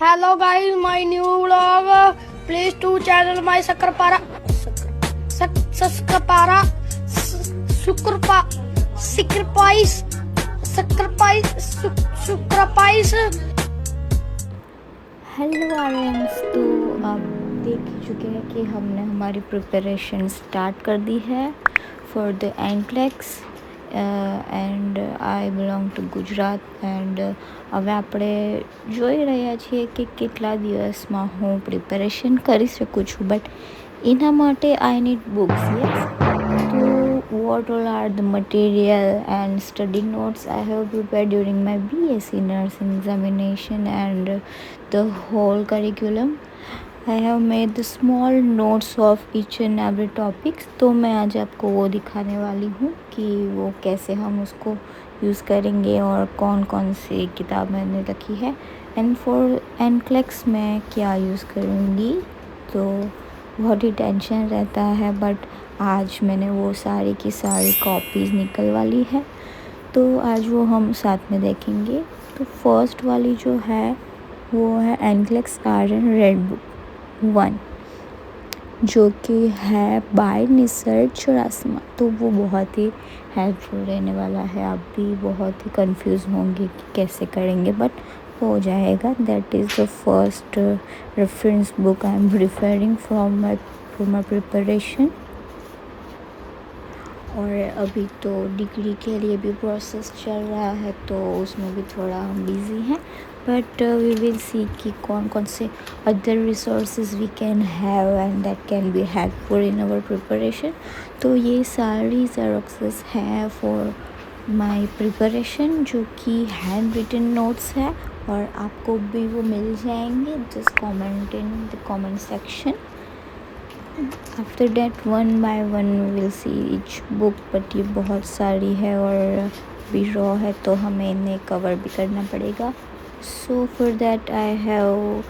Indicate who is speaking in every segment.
Speaker 1: Hello guys, my new vlog. Please to channel my Sakrapara. Sakrapara. Sacrifice.
Speaker 2: Hello Aryans, तो आप देख ही चुके हैं कि हमने हमारी प्रिपरेशन स्टार्ट कर दी है for the enclaves and I belong to Gujarat. And હવે આપણે જોઈ રહ્યા છીએ કે કેટલા દિવસમાં હું પ્રિપેરેશન કરી શકું છું. બટ એના માટે આઈ નીડ બુક્સ. યસ, તો what all are the material and study notes I have prepared during my BSc nursing examination and the whole curriculum. I have made the small notes of each and every topics. तो मैं आज आपको वो दिखाने वाली हूँ कि वो कैसे हम उसको यूज़ करेंगे और कौन कौन सी किताब मैंने रखी है. एंड फॉर एनक्लेक्स मैं क्या यूज़ करूँगी तो बहुत ही टेंशन रहता है, बट आज मैंने वो सारी की सारी कॉपीज़ निकल वाली है, तो आज वो हम साथ में देखेंगे. तो फर्स्ट वाली जो है वो है एनक्लेक्स आर्यन रेड बुक 1, जो कि है बाय निसर्ग चौरासिया. तो वो बहुत ही हेल्पफुल रहने वाला है. आप भी बहुत ही कंफ्यूज होंगे कि कैसे करेंगे, बट हो जाएगा. That is the first reference book I am referring from my preparation. और अभी तो डिग्री के लिए भी प्रोसेस चल रहा है, तो उसमें भी थोड़ा हम बिज़ी हैं. बट वी विल सी कि कौन कौन से other resources we can have and that can be helpful in our preparation. तो ये सारी ज़ेरॉक्सेस हैं फॉर माय प्रिपरेशन, जो कि हैंड रिटन नोट्स है और आपको भी वो मिल जाएंगे. Just comment in the comment section. After that one by one we will see each book. But ये बहुत सारी है और भी रॉ है, तो हमें इन्हें कवर भी करना पड़ेगा. So for that I have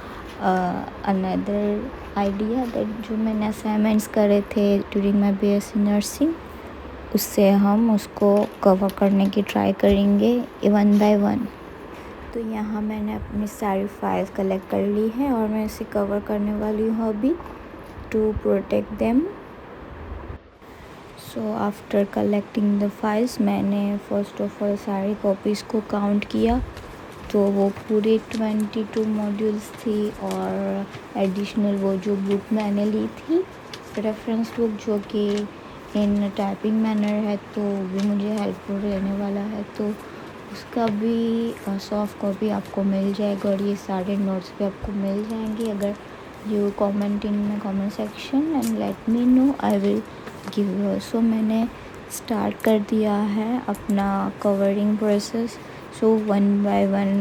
Speaker 2: another idea that जो मैंने असाइनमेंट्स करे थे ड्यूरिंग माई BSc नर्सिंग, उससे हम उसको कवर करने की ट्राई करेंगे वन बाय वन. तो यहाँ मैंने अपनी सारी फाइल्स कलेक्ट कर ली है और मैं इसे कवर करने वाली हूँ अभी to protect them. So after collecting the files, मैंने first of all सारी कॉपीज़ को काउंट किया, तो वो पूरे 22 मॉड्यूल्स थी. और एडिशनल वो जो बुक मैंने ली थी रेफरेंस बुक, जो कि इन टाइपिंग मैनर है, तो भी मुझे हेल्पफुल रहने वाला है. तो उसका भी सॉफ्ट कॉपी आपको मिल जाएगा और ये सारे नोट्स भी आपको मिल जाएंगे अगर you comment in my comment section and let me know, I will give you. So मैंने स्टार्ट कर दिया है अपना covering process. So one by one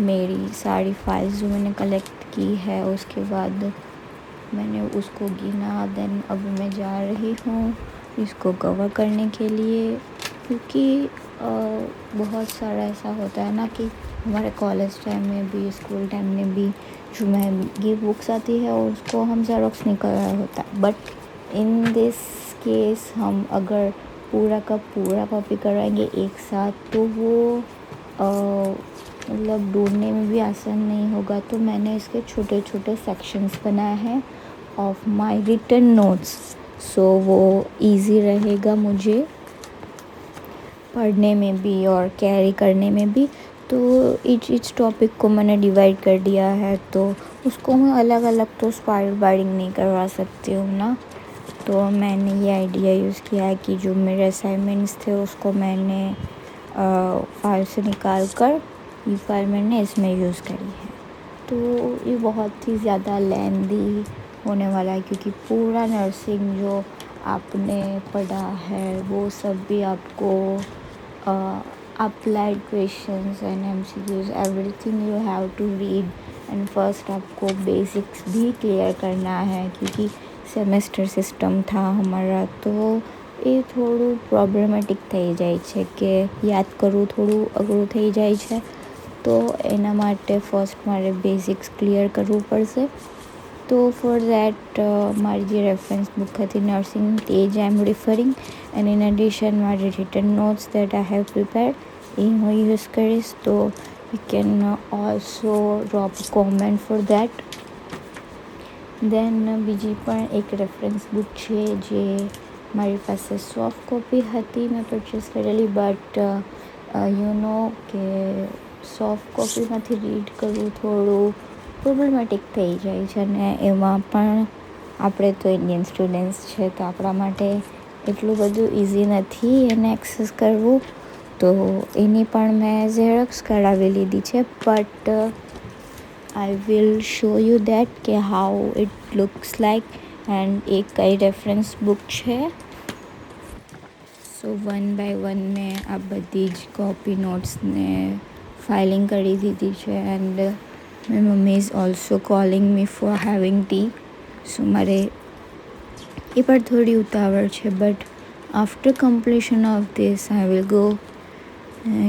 Speaker 2: मेरी सारी फाइल्स जो मैंने कलेक्ट की है, उसके बाद मैंने उसको गिना. देन अब मैं जा रही हूँ इसको कवर करने के लिए, क्योंकि बहुत सारा ऐसा होता है ना कि हमारे कॉलेज टाइम में भी स्कूल टाइम में भी जो महंगी बुक्स आती है उसको हम ज़ेरॉक्स नहीं कर रहा होता. बट इन दिस केस हम अगर पूरा का पूरा कॉपी करवाएंगे एक साथ, तो वो मतलब ढूंढने में भी आसान नहीं होगा. तो मैंने इसके छोटे छोटे सेक्शंस बनाए हैं ऑफ माय रिटन नोट्स. सो वो इजी रहेगा मुझे पढ़ने में भी और कैरी करने में भी. तो ईच टॉपिक को मैंने डिवाइड कर दिया है, तो उसको मैं अलग अलग तो बाइंडिंग नहीं करवा सकती हूँ ना. तो मैंने ये आइडिया यूज़ किया है कि जो मेरे असाइनमेंट्स थे उसको मैंने फाइल से निकाल कर ये फाइल मैंने इसमें यूज़ करी है. तो ये बहुत ही ज़्यादा लेंदी होने वाला है, क्योंकि पूरा नर्सिंग जो आपने पढ़ा है वो सब भी आपको applied questions and MCQs everything you have to read. and first आपको बेसिक्स भी क्लियर करना है, क्योंकि સેમેસ્ટર સિસ્ટમ था हमारा. तो એ થોડું પ્રોબ્લેમેટિક થઈ જાય છે કે યાદ કરવું થોડું અઘરું થઈ જાય છે. તો એના માટે ફર્સ્ટ મારે બેઝિક્સ ક્લિયર કરવું પડશે. તો ફોર દેટ મારી જે રેફરન્સ બુક હતી નર્સિંગ, તે જ I am referring. And in addition મારી written notes that I have prepared એ હું યુઝ કરીશ. તો we can also drop a comment for that. દેન બીજી પણ એક રેફરન્સ બુક છે જે મારી પાસે સોફ્ટ કોપી હતી, મેં પરચેસ કરેલી, બટ યુ નો કે સોફ્ટ કોપીમાંથી રીડ કરવું થોડું પ્રોબ્લેમેટિક થઈ જાય છે, અને એમાં પણ આપણે તો ઇન્ડિયન સ્ટુડન્ટ્સ છે તો આપણા માટે એટલું બધું ઇઝી નથી એને એક્સેસ કરવું. તો એની પણ મેં ઝેરોક્સ કઢાવી લીધી છે, but I will show you that કે how it looks like and એક કઈ રેફરન્સ બુક છે. સો 1 by 1 મેં આ બધી જ કોપી નોટ્સને ફાઇલિંગ કરી દીધી છે. And my mummy is also calling me for having tea. So મારે એ પણ થોડી ઉતાવળ છે, but after completion of this I will go,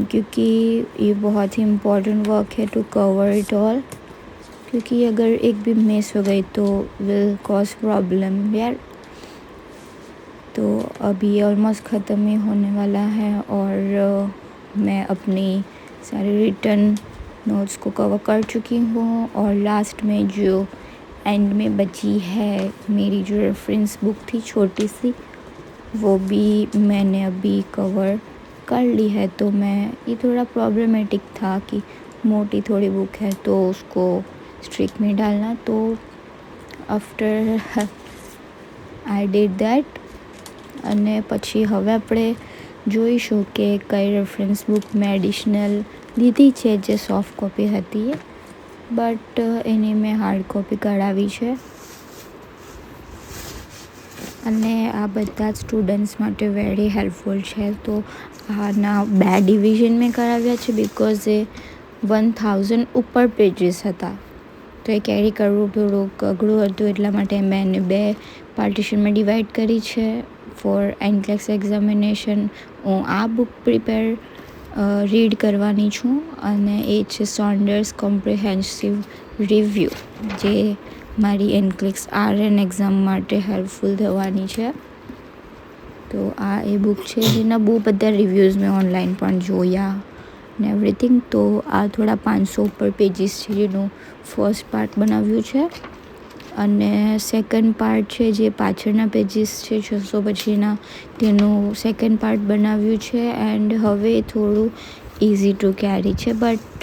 Speaker 2: क्योंकि ये बहुत ही इम्पोर्टेंट वर्क है टू कवर इट ऑल, क्योंकि अगर एक भी मिस हो गई तो विल कॉज प्रॉब्लम यार. तो अभी ऑलमोस्ट ख़त्म ही होने वाला है और मैं अपनी सारी रिटर्न नोट्स को कवर कर चुकी हूँ. और लास्ट में जो एंड में बची है मेरी जो रेफरेंस बुक थी छोटी सी, वो भी मैंने अभी कवर कर ली है. तो मैं ये थोड़ा प्रॉब्लमेटिक था कि मोटी थोड़ी बुक है तो उसको स्ट्रिक में डालना, तो आफ्टर आई डिड दैट. અને પછી હવે આપણે જોઈશું કે કઈ રેફરન્સ બુક મેં એડિશનલ લીધી છે જે સોફ્ટ કોપી હતી, બટ એની મેં હાર્ડ કોપી કઢાવી છે. અને આ બધા જ સ્ટુડન્ટ્સ માટે વેરી હેલ્પફુલ છે. તો આના 2 ડિવિઝન મેં કરાવ્યા છે બિકોઝ એ 1000 ઉપર પેજીસ હતા, તો એ કેરી કરવું થોડુંક અઘરું હતું, એટલા માટે મેં એને 2 પાર્ટિશનમાં ડિવાઈડ કરી છે ફોર એનક્લેક્સ એક્ઝામિનેશન. હું આ બુક રીડ કરવાની છું, અને એ છે સોન્ડર્સ કોમ્પ્રિહેન્સિવ રિવ્યૂ, જે મારી એનક્લેક્સ RN એક્ઝામ માટે હેલ્પફુલ થવાની છે. તો આ એ બુક છે જેના બહુ બધા રિવ્યૂઝ મેં ઓનલાઈન પણ જોયા ને એવરીથિંગ. તો આ થોડા 500 ઉપર પેજીસ છે જેનું ફર્સ્ટ પાર્ટ બનાવ્યું છે, અને સેકન્ડ પાર્ટ છે જે પાછળના પેજીસ છે 600 પછીના, તેનું સેકન્ડ પાર્ટ બનાવ્યું છે. એન્ડ હવે થોડું ઇઝી ટુ કેરી છે, but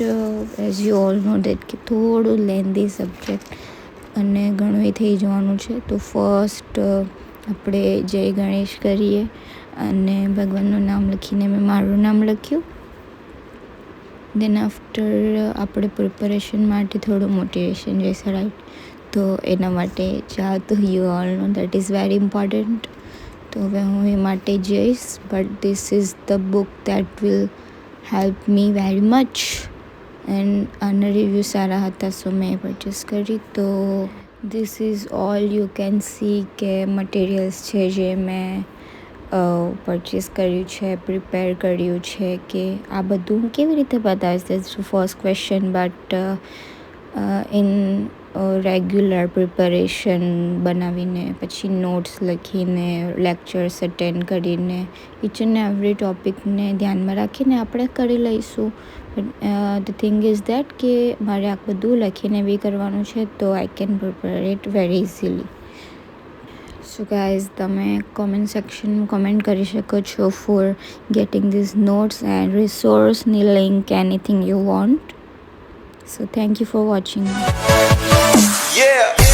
Speaker 2: as you all know that કે થોડું લેન્ધી સબ્જેક્ટ અને ઘણું એ થઈ જવાનું છે. તો ફર્સ્ટ આપણે જય ગણેશ કરીએ અને ભગવાનનું નામ લખીને મેં મારું નામ લખ્યું. દેન આફ્ટર આપણે પ્રિપરેશન માટે થોડું મોટિવેશન રહેશે, રાઈટ? તો એના માટે જાઓ, તો you all know that is very important. તો હવે હું એ માટે જઈશ, but this is the book that will help me very much. And આના રિવ્યૂ સારા હતા, સો મેં પરચેસ કરી. તો this is all you can see કે મટીરિયલ્સ છે જે મેં પરચેસ કર્યું છે, પ્રિપેર કર્યું છે. કે આ બધું હું કેવી રીતે બતાવીશ, that's first question. But in regular preparation બનાવીને, પછી નોટ્સ લખીને, લેક્ચર્સ અટેન્ડ કરીને, ઇચ એન્ડ એવરી ટોપિકને ધ્યાનમાં રાખીને આપણે કરી લઈશું. ધ થિંગ ઇઝ દેટ કે મારે આ બધું લખીને બી કરવાનું છે, તો I can prepare it very easily. So guys, તમે કોમેન્ટ સેક્શનમાં કોમેન્ટ કરી શકો છો for getting these notes and રિસોર્સની link, anything you want. So thank you for watching.
Speaker 3: Yeah.